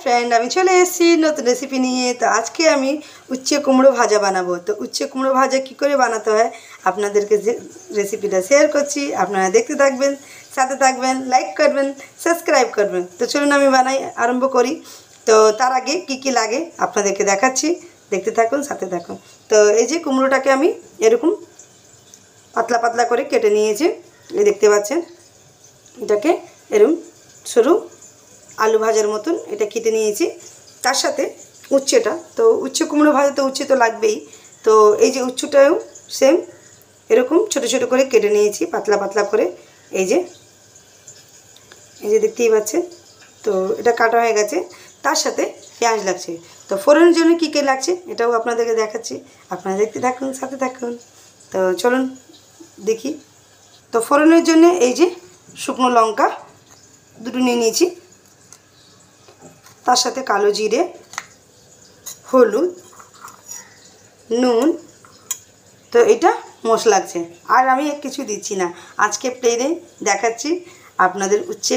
Friend, আমি চলে এসেছি নতুন রেসিপি নিয়ে। তো আজকে আমি উচ্ছে কুমড়ো ভাজা বানাবো। তো উচ্ছে কুমড়ো ভাজা কী করে বানাতে হয় আপনাদেরকে যে রেসিপিটা শেয়ার করছি, আপনারা দেখতে থাকবেন, সাথে থাকবেন, লাইক করবেন, সাবস্ক্রাইব করবেন। তো চলুন আমি আরম্ভ করি। তো তার আগে কি কি লাগে আপনাদেরকে দেখাচ্ছি, দেখতে থাকুন, সাথে থাকুন। তো এই যে কুমড়োটাকে আমি এরকম পাতলা পাতলা করে কেটে নিয়েছি, এই দেখতে পাচ্ছেন। এটাকে এরকম সরু আলু ভাজার মতন এটা কেটে নিয়েছি। তার সাথে উচ্ছেটা, তো উচ্ছে কুমড়ো ভাজা তো উচ্ছে তো লাগবেই। তো এই যে উচ্ছেটাও সেম এরকম ছোট ছোট করে কেটে নিয়েছি, পাতলা পাতলা করে। এই যে দেখতেই পাচ্ছেন। তো এটা কাটা হয়ে গেছে। তার সাথে পেঁয়াজ লাগছে। তো ফোড়নের জন্য কী কী লাগছে এটাও আপনাদেরকে দেখাচ্ছি, আপনারা দেখতে থাকুন, সাথে থাকুন। তো চলুন দেখি। তো ফোড়নের জন্য এই যে শুকনো লঙ্কা দুটো নিয়ে নিয়েছি, তার সাথে কালো জিরে, হলুদ, নুন। তো এটা মশলা লাগছে, আর আমি কিছু দিচ্ছি না। আজকে প্লেনে দেখাচ্ছি আপনাদের উচ্ছে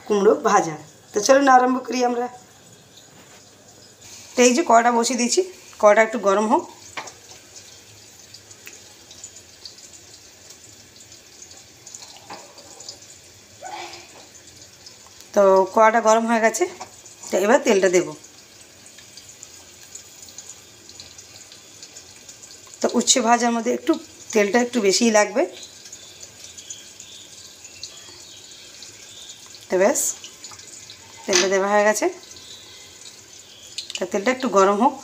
কুমড়ো ভাজা। তো চলুন আরম্ভ করি আমরা। তো এই যে কড়াটা বসিয়ে দিয়েছি, কড়াটা একটু গরম হোক। তো কড়াটা গরম হয়ে গেছে। তো এবার তেলটা দেব। তো উচ্ছে ভাজার মধ্যে একটু তেলটা একটু বেশিই লাগবে। তো ব্যাস, তেলটা দেওয়া হয়ে গেছে। তা তেলটা একটু গরম হোক।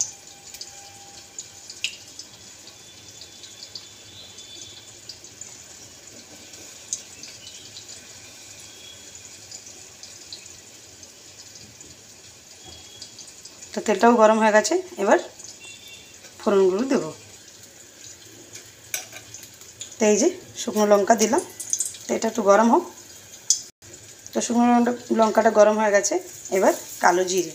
তো তেলটাও গরম হয়ে গেছে। এবার ফোড়নগুলো দেবো। তো এই যে শুকনো লঙ্কা দিলাম। তো এটা একটু গরম হোক। তো শুকনো লঙ্কাটা গরম হয়ে গেছে। এবার কালো জিরে,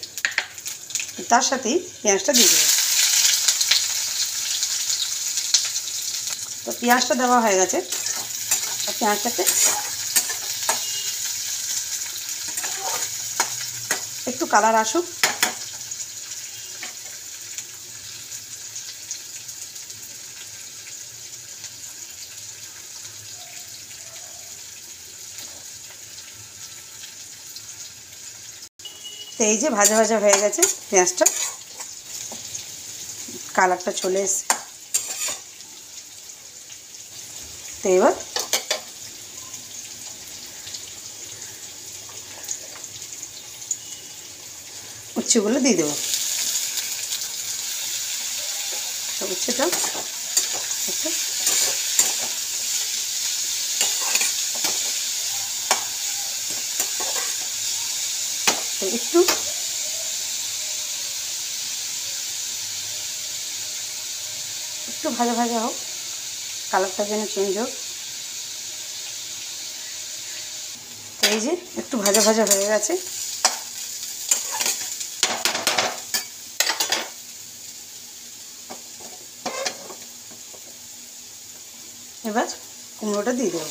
তার সাথেই পেঁয়াজটা দিয়ে দেবো। তো পেঁয়াজটা দেওয়া হয়ে গেছে। পেঁয়াজটাকে একটু কালার আসুক। তো এই যে ভাজা ভাজা হয়ে গেছে পেঁয়াজটা, কালারটা চলে এসেছে। তো এবার উচ্ছেগুলো দিয়ে দেবো। তো উচ্ছেটা একটু একটু একটু ভাজা ভাজা হোক, কালারটা যেন চেঞ্জ হোক। তো এই যে একটু ভাজা ভাজা হয়ে গেছে। এবার কুমড়োটা দিয়ে দেবো।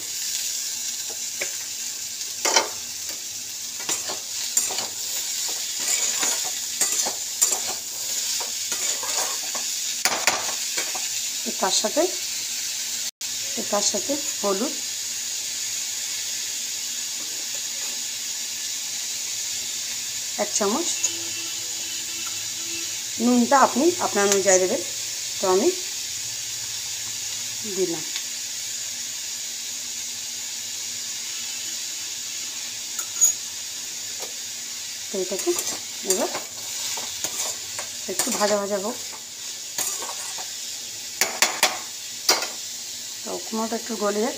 তার সাথে হলুদ, 1 চামচ, নুনটা আপনি আপনার অনুযায়ী দেবেন। তো আমি দিলাম। তো এটাকে এবার একটু ভাজা ভাজা হোক। তো কুমড়োটা একটু গলে যায়,